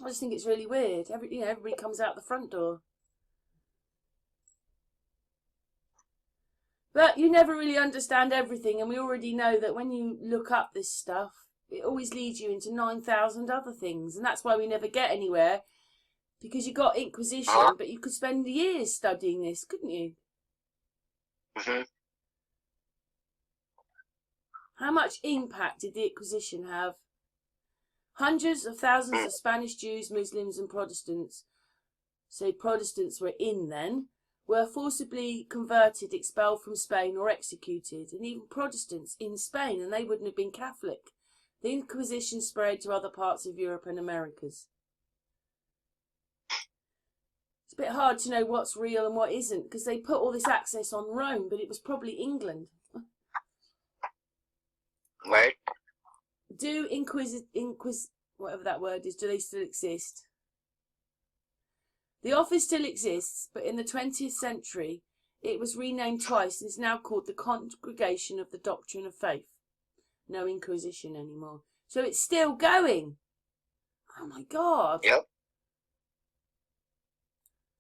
I just think it's really weird. Everybody comes out the front door. But you never really understand everything, and we already know that when you look up this stuff, it always leads you into 9,000 other things, and that's why we never get anywhere, because you got Inquisition, but you could spend years studying this, couldn't you? Mm-hmm. How much impact did the Inquisition have? Hundreds of thousands of Spanish Jews, Muslims and Protestants, so Protestants were in then, were forcibly converted, expelled from Spain or executed, and even Protestants in Spain, and they wouldn't have been Catholic. The Inquisition spread to other parts of Europe and Americas. It's a bit hard to know what's real and what isn't, because they put all this access on Rome, but it was probably England. Right. Do whatever that word is, do they still exist? The office still exists, but in the 20th century, it was renamed twice and is now called the Congregation of the Doctrine of Faith. No Inquisition anymore. So it's still going. Oh my God. Yep.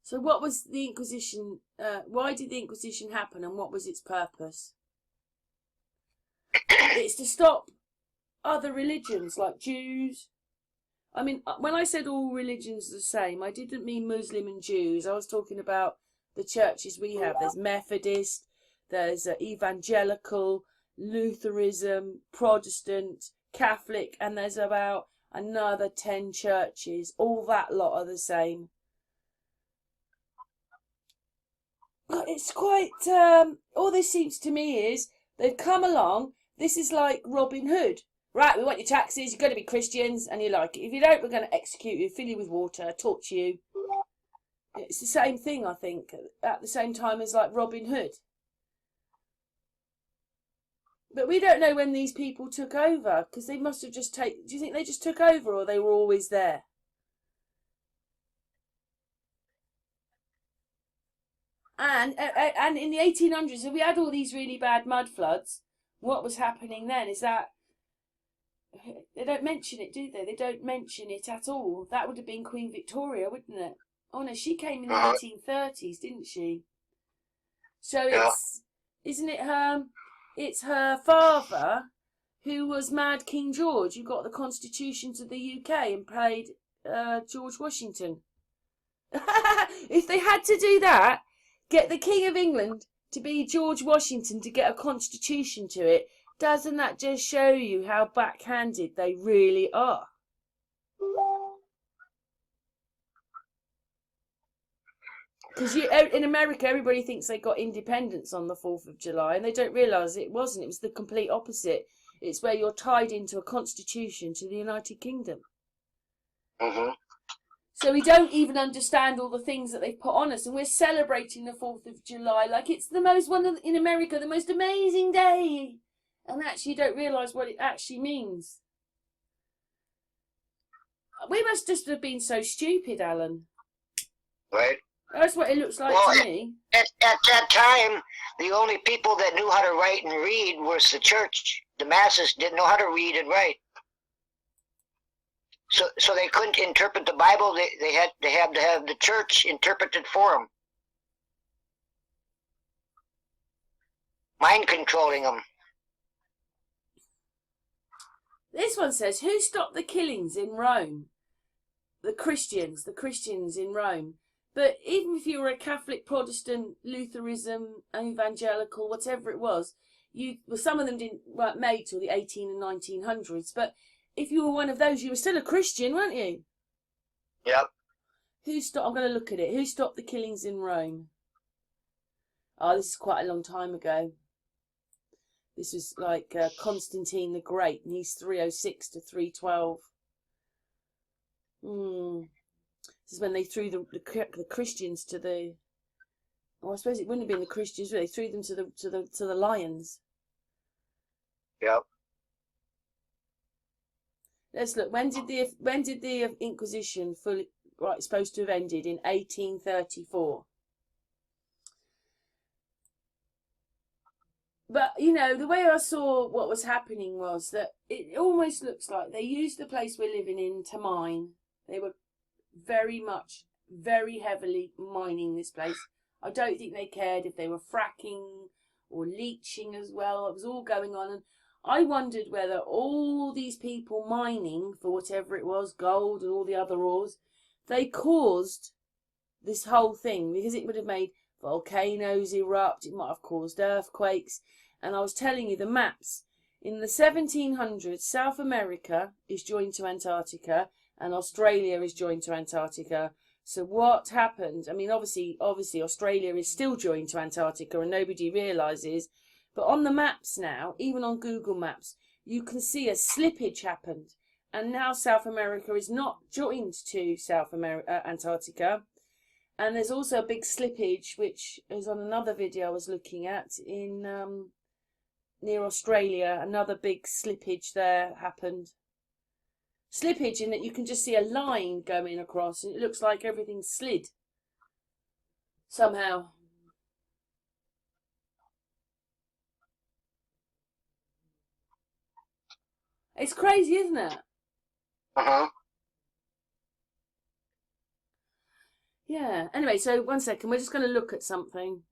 So what was the Inquisition, why did the Inquisition happen and what was its purpose? It's to stop other religions like Jews. I mean, when I said all religions are the same, I didn't mean Muslim and Jews. I was talking about the churches we have. There's Methodist, there's Evangelical, Lutheranism, Protestant, Catholic, and there's about another 10 churches. All that lot are the same. But it's quite, all this seems to me is, they've come along, this is like Robin Hood. Right, we want your taxes, you've got to be Christians, and you like it. If you don't, we're going to execute you, fill you with water, torture you. It's the same thing, I think, at the same time as like Robin Hood. But we don't know when these people took over, because they must have just do you think they just took over, or they were always there? And in the 1800s, if we had all these really bad mud floods, what was happening then is that they don't mention it, do they? They don't mention it at all. That would have been Queen Victoria, wouldn't it? Oh no, she came in the 1830s, didn't she? So isn't it her? It's her father who was Mad King George, who got the Constitution to the UK and played George Washington. If they had to do that, get the King of England to be George Washington to get a constitution to it, doesn't that just show you how backhanded they really are? Because in America, everybody thinks they got independence on the 4th of July, and they don't realise it wasn't. It was the complete opposite. It's where you're tied into a constitution to the United Kingdom. Mm-hmm. So we don't even understand all the things that they've put on us, and we're celebrating the 4th of July like it's the most in America, the most amazing day, and actually you don't realise what it actually means. We must just have been so stupid, Alan. Right. That's what it looks like to me. At that time, the only people that knew how to write and read was the church. The masses didn't know how to read and write. So they couldn't interpret the Bible. They had to have the church interpret it for them. Mind controlling them. This one says, who stopped the killings in Rome? The Christians in Rome. But even if you were a Catholic, Protestant, Lutheranism, Evangelical, whatever it was, some of them weren't made till the 18 and 1900s. But if you were one of those, you were still a Christian, weren't you? Yep. I'm going to look at it. Who stopped the killings in Rome? Oh, this is quite a long time ago. This was like Constantine the Great, and he's 306 to 312. This is when they threw the Christians to the. Oh, I suppose it wouldn't have been the Christians. They threw them to the lions. Yep. Let's look. When did the Inquisition supposed to have ended? In 1834. But the way I saw what was happening was that it almost looks like they used the place we're living in to mine. They were very heavily mining this place. I don't think they cared if they were fracking or leaching as well. It was all going on, and I wondered whether all these people mining for whatever it was, gold and all the other ores, they caused this whole thing, because it would have made volcanoes erupt, it might have caused earthquakes. And I was telling you the maps. In the 1700s, South America is joined to Antarctica, and Australia is joined to Antarctica. So what happened? I mean, obviously Australia is still joined to Antarctica and nobody realises. But on the maps now, even on Google Maps, you can see a slippage happened. And now South America is not joined to Antarctica. And there's also a big slippage, which is on another video I was looking at in near Australia. Another big slippage there happened. Slippage in that you can just see a line going across, and it looks like everything slid somehow. It's crazy, isn't it? Uh-huh. Yeah. Anyway, so 1 second. We're just going to look at something.